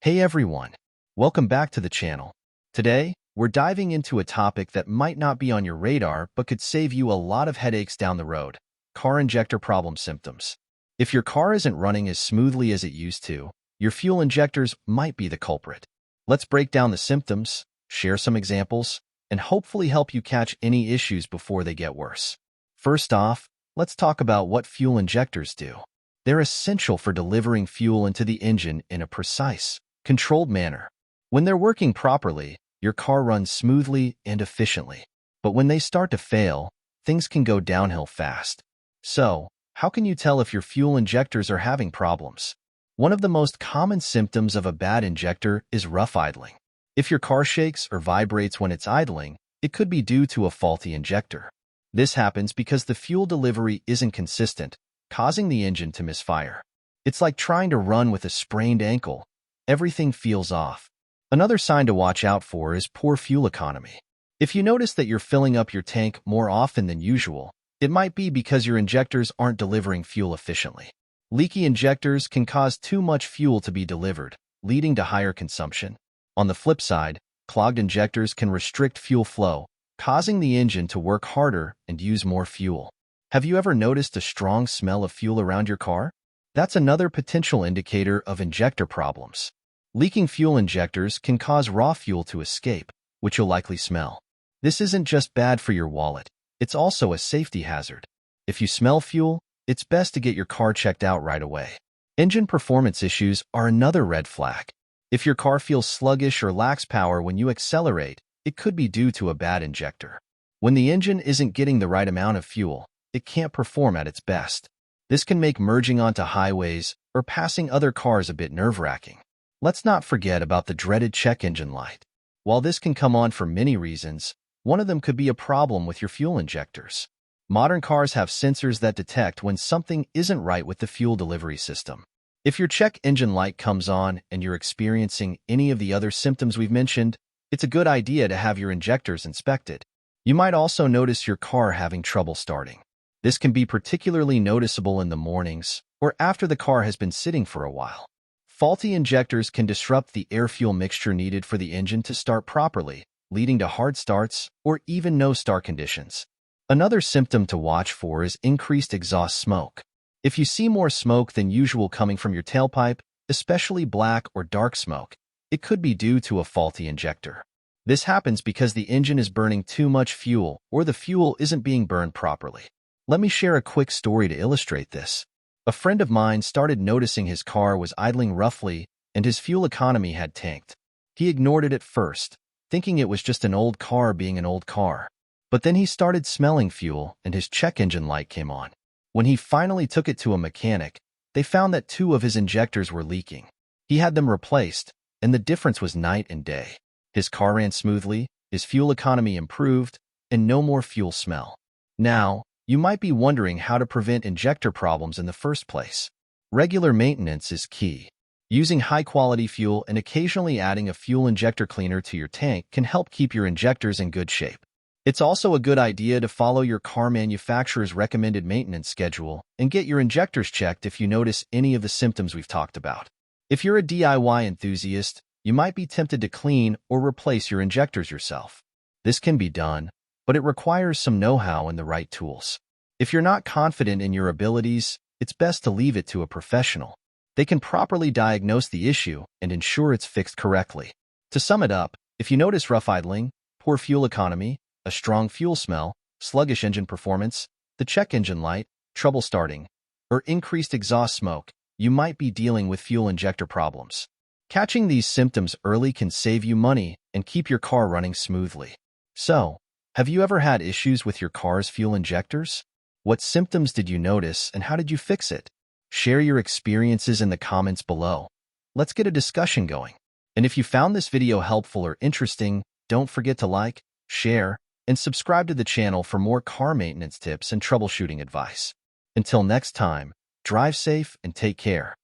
Hey everyone, welcome back to the channel. Today, we're diving into a topic that might not be on your radar but could save you a lot of headaches down the road: car injector problem symptoms. If your car isn't running as smoothly as it used to, your fuel injectors might be the culprit. Let's break down the symptoms, share some examples, and hopefully help you catch any issues before they get worse. First off, let's talk about what fuel injectors do. They're essential for delivering fuel into the engine in a precise, controlled manner. When they're working properly, your car runs smoothly and efficiently. But when they start to fail, things can go downhill fast. So, how can you tell if your fuel injectors are having problems? One of the most common symptoms of a bad injector is rough idling. If your car shakes or vibrates when it's idling, it could be due to a faulty injector. This happens because the fuel delivery isn't consistent, causing the engine to misfire. It's like trying to run with a sprained ankle. Everything feels off. Another sign to watch out for is poor fuel economy. If you notice that you're filling up your tank more often than usual, it might be because your injectors aren't delivering fuel efficiently. Leaky injectors can cause too much fuel to be delivered, leading to higher consumption. On the flip side, clogged injectors can restrict fuel flow, causing the engine to work harder and use more fuel. Have you ever noticed a strong smell of fuel around your car? That's another potential indicator of injector problems. Leaking fuel injectors can cause raw fuel to escape, which you'll likely smell. This isn't just bad for your wallet, it's also a safety hazard. If you smell fuel, it's best to get your car checked out right away. Engine performance issues are another red flag. If your car feels sluggish or lacks power when you accelerate, it could be due to a bad injector. When the engine isn't getting the right amount of fuel, it can't perform at its best. This can make merging onto highways or passing other cars a bit nerve-wracking. Let's not forget about the dreaded check engine light. While this can come on for many reasons, one of them could be a problem with your fuel injectors. Modern cars have sensors that detect when something isn't right with the fuel delivery system. If your check engine light comes on and you're experiencing any of the other symptoms we've mentioned, it's a good idea to have your injectors inspected. You might also notice your car having trouble starting. This can be particularly noticeable in the mornings or after the car has been sitting for a while. Faulty injectors can disrupt the air-fuel mixture needed for the engine to start properly, leading to hard starts or even no-start conditions. Another symptom to watch for is increased exhaust smoke. If you see more smoke than usual coming from your tailpipe, especially black or dark smoke, it could be due to a faulty injector. This happens because the engine is burning too much fuel or the fuel isn't being burned properly. Let me share a quick story to illustrate this. A friend of mine started noticing his car was idling roughly and his fuel economy had tanked. He ignored it at first, thinking it was just an old car being an old car. But then he started smelling fuel and his check engine light came on. When he finally took it to a mechanic, they found that 2 of his injectors were leaking. He had them replaced, and the difference was night and day. His car ran smoothly, his fuel economy improved, and no more fuel smell. Now, you might be wondering how to prevent injector problems in the first place. Regular maintenance is key. Using high-quality fuel and occasionally adding a fuel injector cleaner to your tank can help keep your injectors in good shape. It's also a good idea to follow your car manufacturer's recommended maintenance schedule and get your injectors checked if you notice any of the symptoms we've talked about. If you're a DIY enthusiast, you might be tempted to clean or replace your injectors yourself. This can be done, but it requires some know-how and the right tools. If you're not confident in your abilities, it's best to leave it to a professional. They can properly diagnose the issue and ensure it's fixed correctly. To sum it up, if you notice rough idling, poor fuel economy, a strong fuel smell, sluggish engine performance, the check engine light, trouble starting, or increased exhaust smoke, you might be dealing with fuel injector problems. Catching these symptoms early can save you money and keep your car running smoothly. So, have you ever had issues with your car's fuel injectors? What symptoms did you notice and how did you fix it? Share your experiences in the comments below. Let's get a discussion going. And if you found this video helpful or interesting, don't forget to like, share, and subscribe to the channel for more car maintenance tips and troubleshooting advice. Until next time, drive safe and take care.